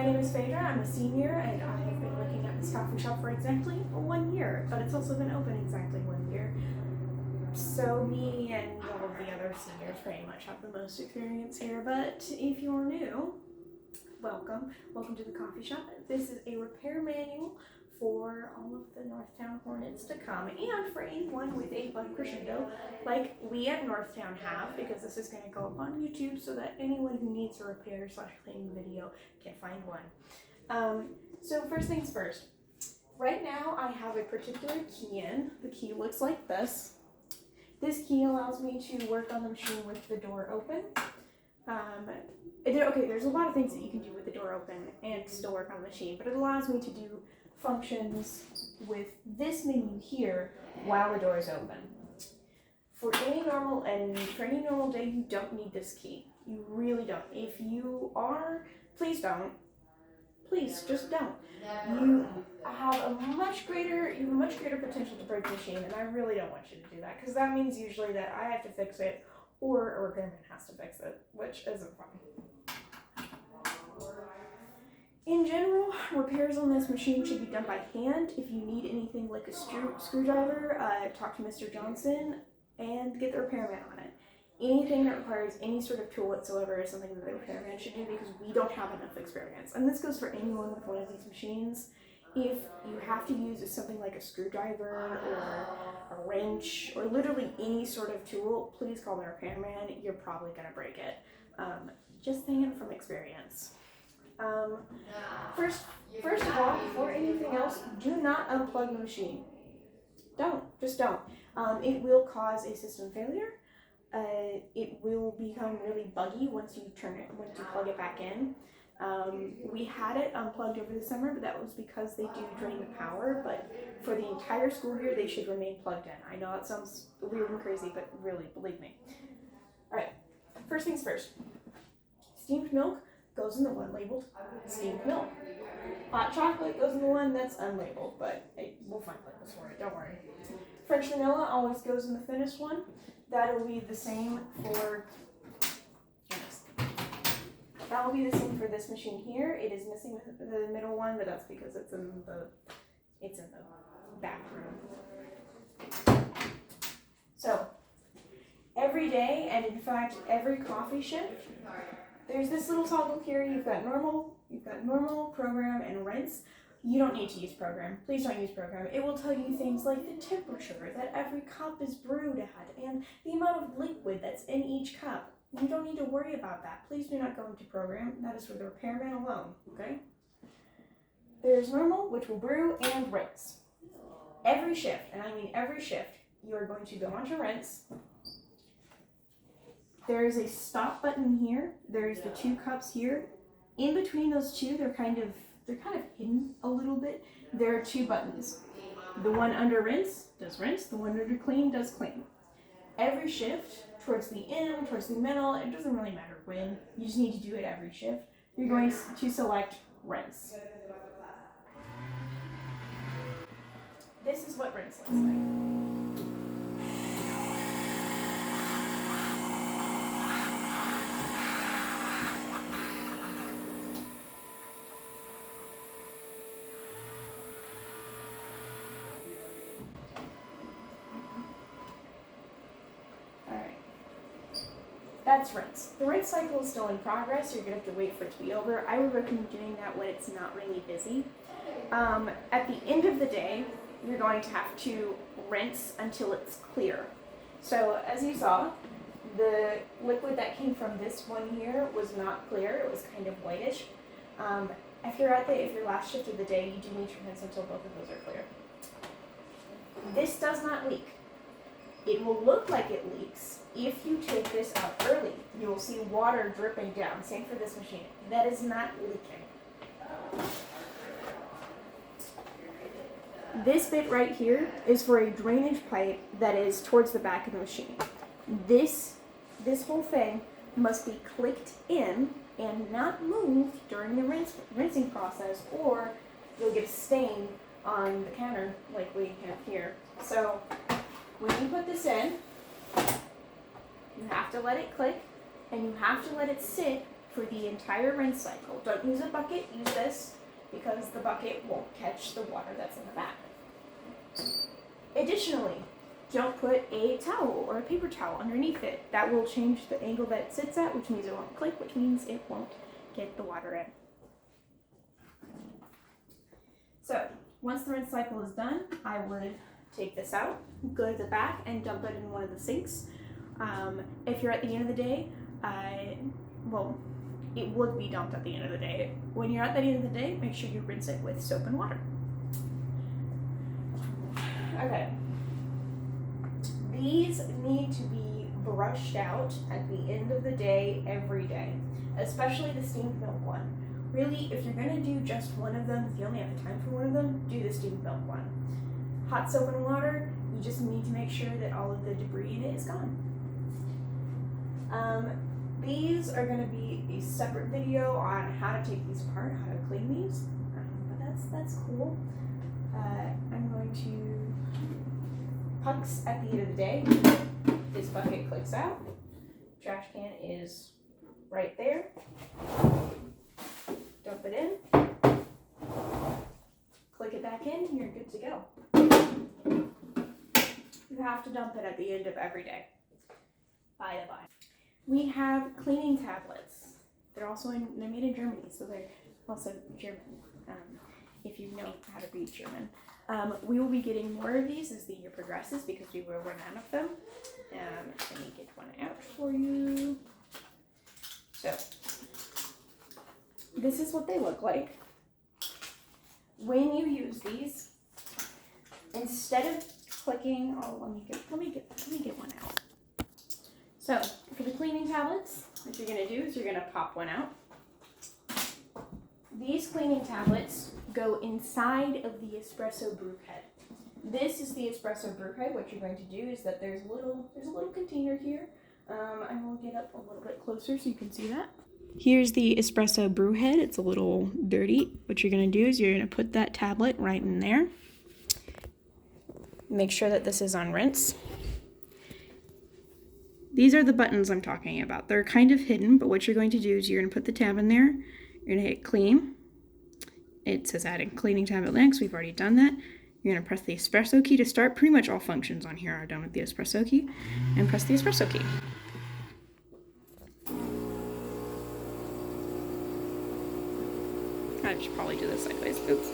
My name is Phaedra, I'm a senior, and I have been working at this coffee shop for exactly 1 year, but it's also been open exactly 1 year. So me and all of the other seniors pretty much have the most experience here, but if you're new, welcome to the coffee shop. This is a repair manual for all of the Northtown Hornets to come, and for anyone with a UNPLUG Crescendo like we at Northtown have, because this is going to go up on YouTube so that anyone who needs a repair / cleaning video can find one. So first things first, right now I have a particular key in. The key looks like this. This key allows me to work on the machine with the door open. Okay, there's a lot of things that you can do with the door open and still work on the machine, but it allows me to do functions with this menu here while the door is open. For any normal day, you don't need this key. You really don't. If you are, please don't. Please, just don't. You have a much greater potential to break the machine, and I really don't want you to do that, because that means usually that I have to fix it or a repairman has to fix it, which isn't fun. In general, repairs on this machine should be done by hand. If you need anything like a screwdriver, talk to Mr. Johnson and get the repairman on it. Anything that requires any sort of tool whatsoever is something that the repairman should do, because we don't have enough experience. And this goes for anyone with one of these machines. If you have to use something like a screwdriver or a wrench or literally any sort of tool, please call the repairman. You're probably going to break it. Just saying from experience. First of all, before anything else, do not unplug the machine. Just don't. It will cause a system failure. It will become really buggy once you plug it back in. We had it unplugged over the summer, but that was because they do drain the power, but for the entire school year, they should remain plugged in. I know that sounds weird and crazy, but really, believe me. Alright, first things first. Steamed milk goes in the one labeled steamed milk. Hot chocolate goes in the one that's unlabeled, but we'll find labels for it, don't worry. French vanilla always goes in the thinnest one. That'll be the same for this machine here. It is missing the middle one, but that's because it's in the back room. So every day, and in fact every coffee shift, there's this little toggle here. You've got normal, program, and rinse. You don't need to use program. Please don't use program. It will tell you things like the temperature that every cup is brewed at and the amount of liquid that's in each cup. You don't need to worry about that. Please do not go into program. That is for the repairman alone, okay? There's normal, which will brew, and rinse. Every shift, and I mean every shift, you are going to go onto rinse. There is a stop button here. There's the two cups here. In between those two, they're kind of hidden a little bit. There are two buttons. The one under rinse does rinse. The one under clean does clean. Every shift, towards the end, towards the middle, it doesn't really matter when. You just need to do it every shift. You're going to select rinse. This is what rinse looks like. That's rinse. The rinse cycle is still in progress. You're going to have to wait for it to be over. I would recommend doing that when it's not really busy. At the end of the day, you're going to have to rinse until it's clear. So as you saw, the liquid that came from this one here was not clear. It was kind of whitish. If your last shift of the day, you do need to rinse until both of those are clear. This does not leak. It will look like it leaks if you take this out early. You will see water dripping down. Same for this machine. That is not leaking. This bit right here is for a drainage pipe that is towards the back of the machine. This whole thing must be clicked in and not moved during the rinsing process, or you'll get a stain on the counter like we have here. So when you put this in, you have to let it click, and you have to let it sit for the entire rinse cycle. Don't use a bucket, use this, because the bucket won't catch the water that's in the back. Additionally, don't put a towel or a paper towel underneath it. That will change the angle that it sits at, which means it won't click, which means it won't get the water in. So, once the rinse cycle is done, I would take this out, go to the back, and dump it in one of the sinks. If you're at the end of the day, well, it would be dumped at the end of the day. When you're at the end of the day, make sure you rinse it with soap and water. Okay. These need to be brushed out at the end of the day every day, especially the steamed milk one. Really, if you're gonna do just one of them, if you only have the time for one of them, do the steamed milk one. Hot soap and water, you just need to make sure that all of the debris in it is gone. These are going to be a separate video on how to take these apart, how to clean these, but that's cool. I'm going to, pucks at the end of the day, this bucket clicks out, trash can is right there, dump it in, click it back in, you're good to go. You have to dump it at the end of every day. By the by. We have cleaning tablets. They're made in Germany, so they're also German, if you know how to read German. We will be getting more of these as the year progresses because we will run out of them. Let me get one out for you. So, this is what they look like. When you use these, instead of clicking, let me get one out. So, for the cleaning tablets, what you're going to do is you're going to pop one out. These cleaning tablets go inside of the espresso brew head. This is the espresso brew head. What you're going to do is that there's a little container here. I will get up a little bit closer so you can see that. Here's the espresso brew head. It's a little dirty. What you're going to do is you're going to put that tablet right in there. Make sure that this is on rinse. These are the buttons I'm talking about. They're kind of hidden, but what you're going to do is you're going to put the tab in there. You're going to hit clean. It says add a cleaning tablet next. We've already done that. You're going to press the espresso key to start. Pretty much all functions on here are done with the espresso key. And press the espresso key. I should probably do this sideways. Oops.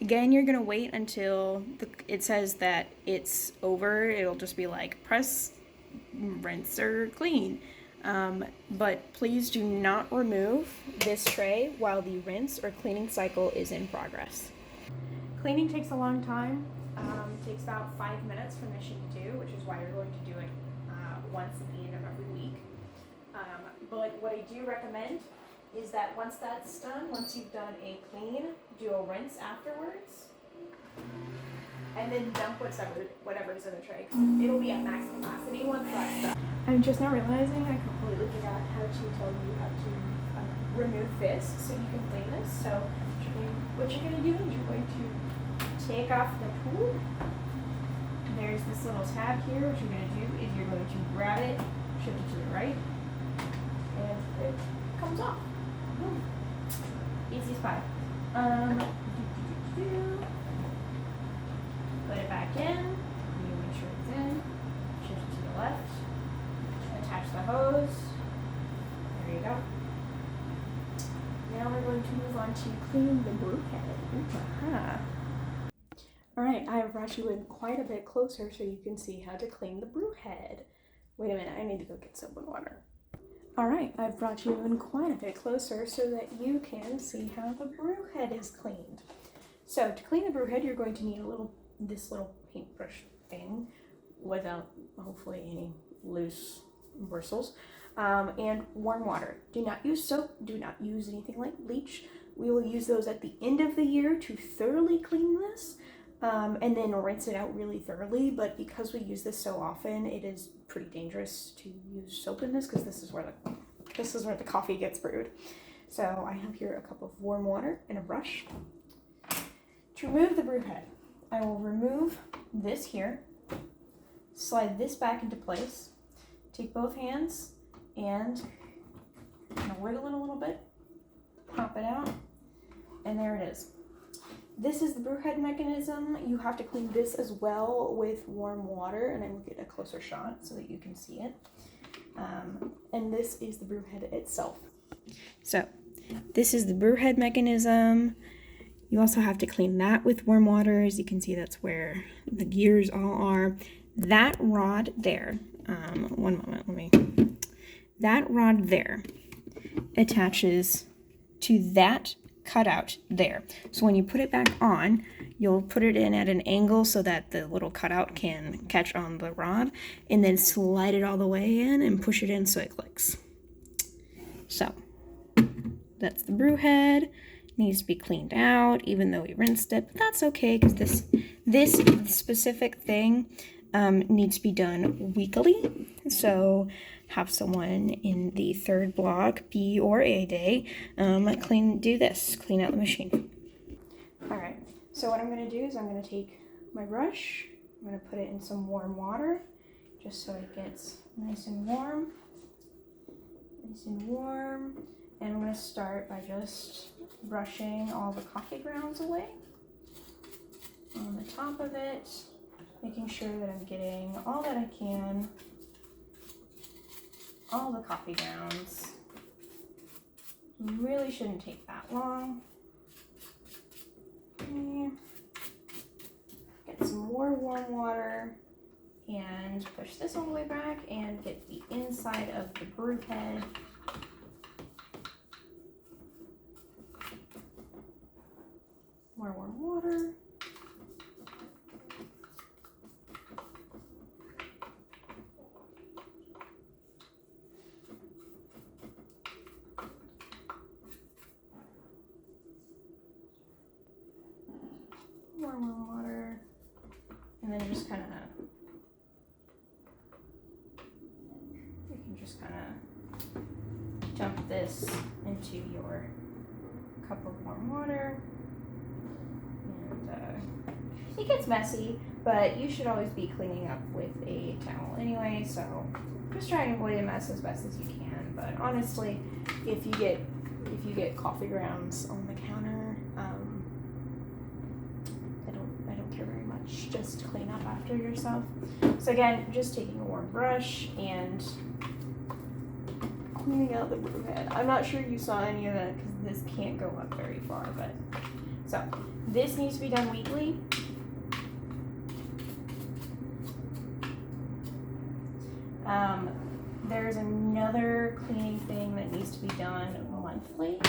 Again, you're going to wait until it says that it's over. It'll just be like press, rinse, or clean. But please do not remove this tray while the rinse or cleaning cycle is in progress. Cleaning takes a long time. It takes about 5 minutes for machine to do, which is why you're going to do it once at the end of every week. But what I do recommend is that once that's done, once you've done a clean, do a rinse afterwards, and then dump whatever's in the tray. It'll be at max capacity once that's done. I'm just now realizing I completely forgot how to tell you how to remove this so you can clean this. So what you're going to do is you're going to take off the tool. There's this little tab here. What you're going to do is you're going to grab it, shift it to the right, and it comes off. Easy as pie. Put it back in. You make sure it's in. Shift it to the left. Attach the hose. There you go. Now we're going to move on to clean the brew head. Alright, I have brought you in quite a bit closer so you can see how to clean the brew head. Wait a minute, I need to go get soap and water. Alright, I've brought you in quite a bit closer so that you can see how the brew head is cleaned. So to clean the brew head, you're going to need this little paintbrush thing without hopefully any loose bristles, and warm water. Do not use soap, do not use anything like bleach. We will use those at the end of the year to thoroughly clean this. and then rinse it out really thoroughly. But because we use this so often, it is pretty dangerous to use soap in this because this is where the coffee gets brewed. So I have here a cup of warm water and a brush. To remove the brew head, I will remove this here, slide this back into place, take both hands and kind of wiggle it a little bit, pop it out, and there it is. This is the brew head mechanism. You have to clean this as well with warm water, and I will get a closer shot so that you can see it. And this is the brew head itself. So this is the brew head mechanism. You also have to clean that with warm water. As you can see, that's where the gears all are. That rod there, one moment, that rod there attaches to that cutout there. So when you put it back on, you'll put it in at an angle so that the little cutout can catch on the rod, and then slide it all the way in and push it in so it clicks. So that's the brew head. Needs to be cleaned out, even though we rinsed it, but that's okay because this specific thing needs to be done weekly. So have someone in the third block, B or A day, clean out the machine. All right, so what I'm gonna do is I'm gonna take my brush, I'm gonna put it in some warm water, just so it gets nice and warm, and I'm gonna start by just brushing all the coffee grounds away on the top of it, making sure that I'm getting all that I can, all the coffee grounds. Really shouldn't take that long. Okay. Get some more warm water and push this all the way back and get the inside of the brew head. More warm water. More warm water. And then just kind of, you can just kind of dump this into your cup of warm water. It gets messy, but you should always be cleaning up with a towel anyway, so just try and avoid a mess as best as you can. But honestly, if you get coffee grounds on the counter, I don't care very much. Just clean up after yourself. So again, just taking a warm brush and cleaning out the brew head. I'm not sure you saw any of that because this can't go up very far, but so this needs to be done weekly. There's another cleaning thing that needs to be done monthly,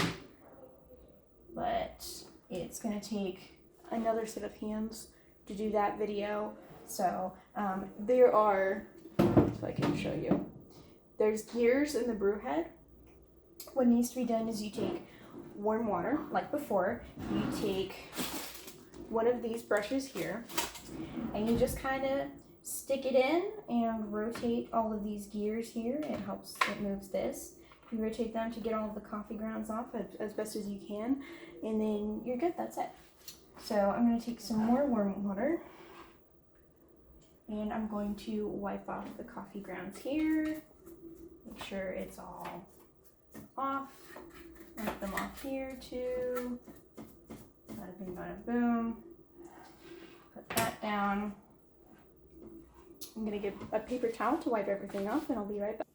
but it's going to take another set of hands to do that video. So there are, so I can show you, there's gears in the brew head. What needs to be done is you take warm water, like before, you take one of these brushes here, and you just kind of stick it in and rotate all of these gears here. It moves this. You rotate them to get all of the coffee grounds off as best as you can, and then you're good, that's it. So I'm going to take some more warm water, and I'm going to wipe off the coffee grounds here, make sure it's all off, wipe them off here too, bada bing bada boom, put that down. I'm going to get a paper towel to wipe everything off, and I'll be right back.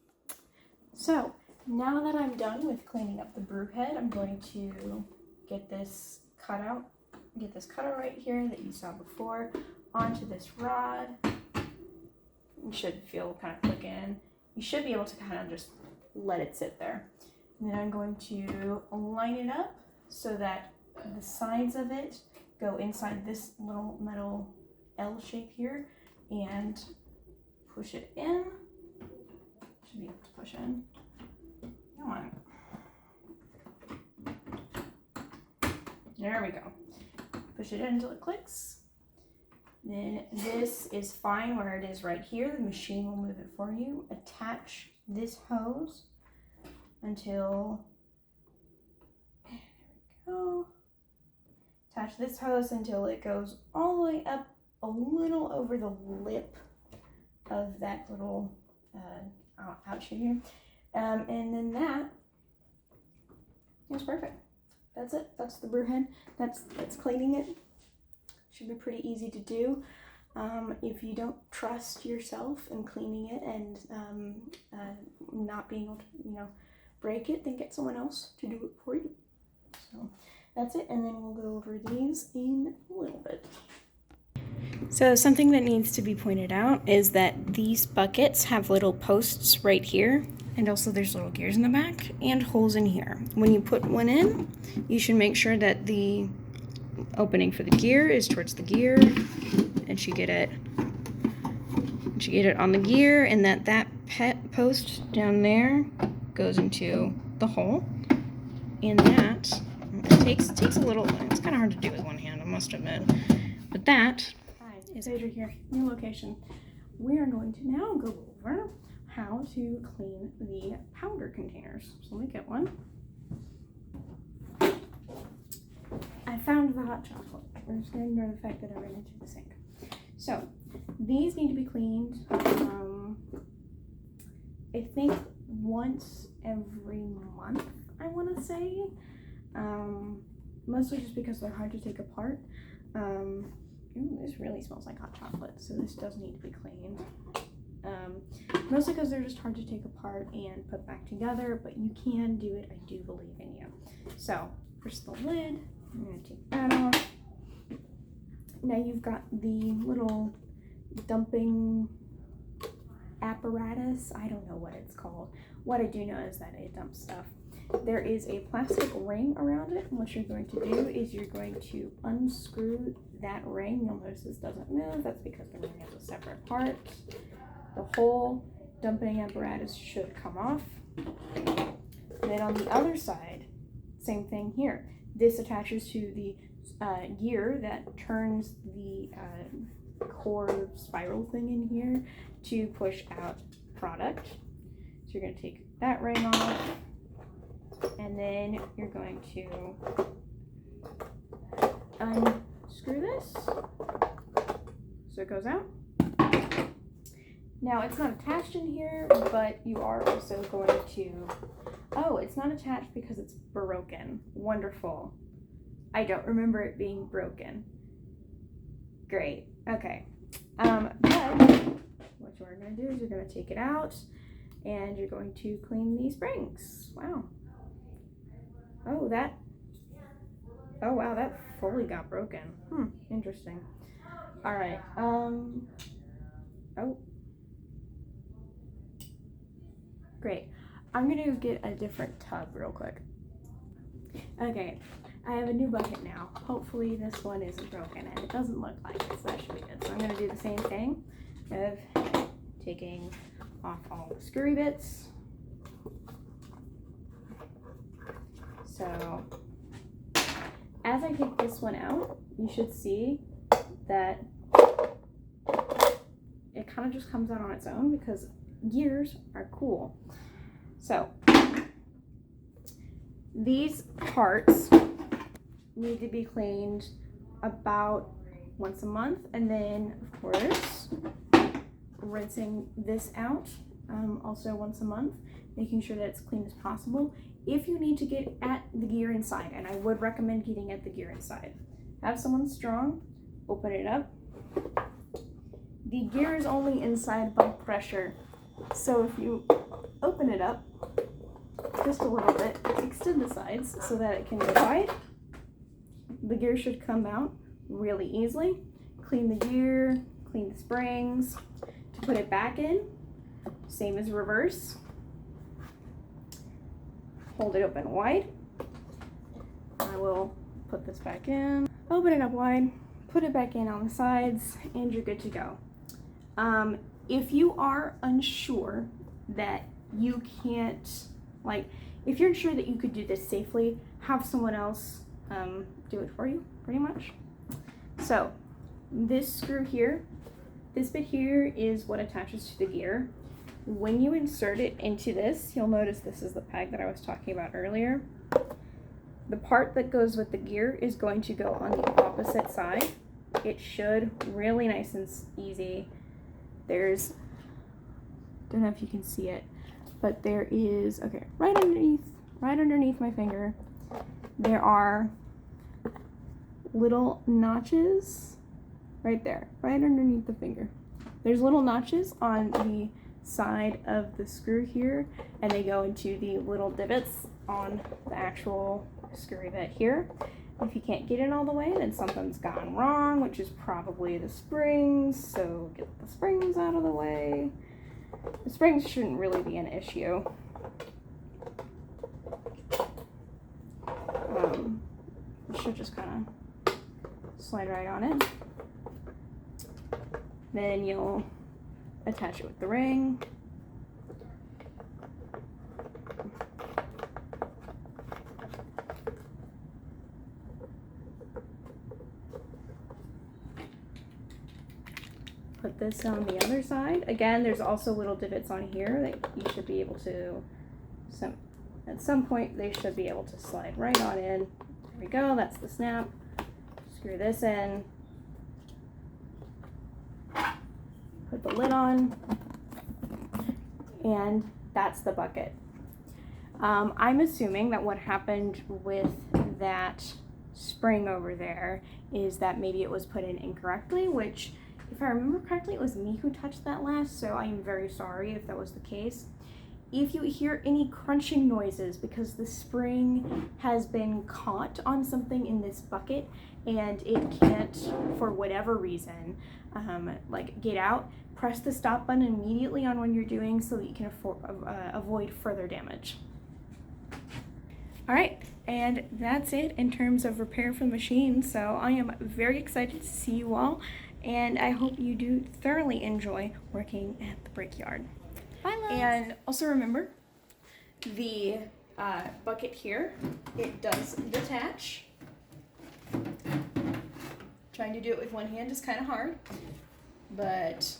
So now that I'm done with cleaning up the brew head, I'm going to get this cutout right here that you saw before onto this rod. You should feel kind of click in. You should be able to kind of just let it sit there. And then I'm going to line it up so that the sides of it go inside this little metal L shape here and push it in. Should be able to push in. Come on. There we go. Push it in until it clicks. Then this is fine where it is right here. The machine will move it for you. Attach this hose until, there we go. Attach this hose until it goes all the way up a little over the lip of that little outshoot here. And then that is perfect. That's it. That's the brew head. That's cleaning it. Should be pretty easy to do. If you don't trust yourself in cleaning it and not being able to, you know, break it, then get someone else to do it for you. So that's it, and then we'll go over these in a little bit. So something that needs to be pointed out is that these buckets have little posts right here, and also there's little gears in the back and holes in here. When you put one in, you should make sure that the opening for the gear is towards the gear, and you get it on the gear, and that post down there goes into the hole, and that takes a little, it's kind of hard to do with one hand, I must admit, but that is over here, new location. We are going to now go over how to clean the powder containers. So let me get one. I found the hot chocolate. We're just going to ignore the fact that I ran into the sink. So these need to be cleaned, I think once every month, I want to say. Mostly just because they're hard to take apart. Ooh, this really smells like hot chocolate, so this does need to be cleaned. Mostly because they're just hard to take apart and put back together, but you can do it. I do believe in you. So first the lid. I'm going to take that off. Now you've got the little dumping apparatus. I don't know what it's called. What I do know is that it dumps stuff. There is a plastic ring around it, and what you're going to do is you're going to unscrew that ring. You'll notice this doesn't move. That's because the ring is a separate part. The whole dumping apparatus should come off. Then on the other side, same thing here. This attaches to the gear that turns the core spiral thing in here to push out product. So you're going to take that ring off, and then you're going to unscrew this so it goes out. Now it's not attached in here, but you are also going to, oh, it's not attached because it's broken. Wonderful. I don't remember it being broken. Great. Okay. But what you're going to do is you're going to take it out and you're going to clean these springs. Wow. Oh, wow, that fully got broken. Interesting. All right. Oh. Great. I'm going to get a different tub real quick. Okay. I have a new bucket now. Hopefully this one isn't broken, and it doesn't look like it, so that should be good. So I'm going to do the same thing of taking off all the screwy bits. So as I take this one out, you should see that it kind of just comes out on its own because gears are cool. So these parts need to be cleaned about once a month, and then of course rinsing this out also once a month, making sure that it's clean as possible. If you need to get at the gear inside, and I would recommend getting at the gear inside, have someone strong, open it up. The gear is only inside by pressure, so if you open it up just a little bit, extend the sides so that it can go wide, the gear should come out really easily. Clean the gear, clean the springs. To put it back in, same as reverse. Hold it open wide. I will put this back in, open it up wide, put it back in on the sides, and you're good to go. If you are unsure that you can't, if you're unsure that you could do this safely, have someone else do it for you, pretty much. So this screw here, this bit here is what attaches to the gear. When you insert it into this, you'll notice this is the peg that I was talking about earlier. The part that goes with the gear is going to go on the opposite side. It should, really nice and easy. There's, don't know if you can see it, but there is, okay, right underneath my finger, there are little notches right there, right underneath the finger. There's little notches on the side of the screw here, and they go into the little divots on the actual screw bit here. If you can't get in all the way, then something's gone wrong, which is probably the springs, so get the springs out of the way. The springs shouldn't really be an issue. It should just kind of slide right on in. Then you'll attach it with the ring. Put this on the other side. Again, there's also little divots on here that you should be able to, at some point they should be able to slide right on in. There we go, that's the snap. Screw this in. Put the lid on, and that's the bucket. I'm assuming that what happened with that spring over there is that maybe it was put in incorrectly, which, if I remember correctly, it was me who touched that last, so I am very sorry if that was the case. If you hear any crunching noises because the spring has been caught on something in this bucket and it can't, for whatever reason, like get out, press the stop button immediately on when you're doing so that you can avoid further damage. All right, and that's it in terms of repair for the machine. So I am very excited to see you all, and I hope you do thoroughly enjoy working at the Brickyard. Bye, loves. And also remember, the bucket here, it does detach. Trying to do it with one hand is kind of hard, but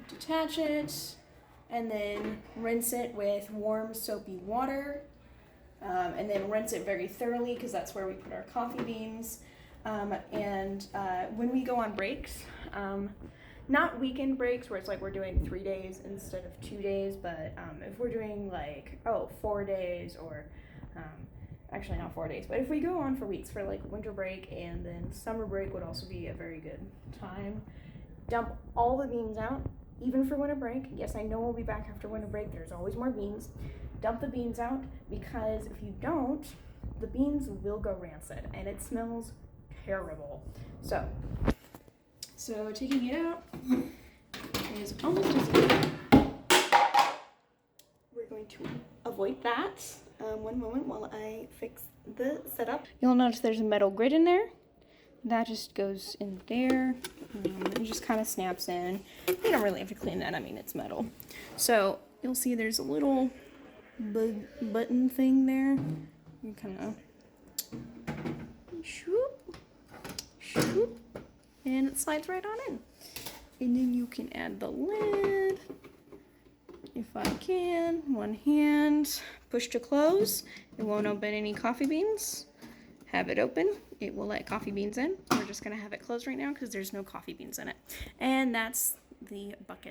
detach it and then rinse it with warm soapy water, and then rinse it very thoroughly because that's where we put our coffee beans. When we go on breaks, not weekend breaks where it's like we're doing 3 days instead of 2 days, but if we're doing like 4 days, or actually not 4 days, but if we go on for weeks for like winter break, and then summer break would also be a very good time. Dump all the beans out, even for winter break. Yes, I know we'll be back after winter break. There's always more beans. Dump the beans out, because if you don't, the beans will go rancid and it smells terrible. So taking it out is almost as easy. We're going to avoid that. One moment while I fix the setup. You'll notice there's a metal grid in there. That just goes in there. It just kind of snaps in. You don't really have to clean that. I mean, it's metal. So you'll see there's a little button thing there. You kind of shoop, shoop, and it slides right on in. And then you can add the lid. If I can, one hand, push to close. It won't open any coffee beans. Have it open, it will let coffee beans in. We're just gonna have it closed right now because there's no coffee beans in it. And that's the bucket.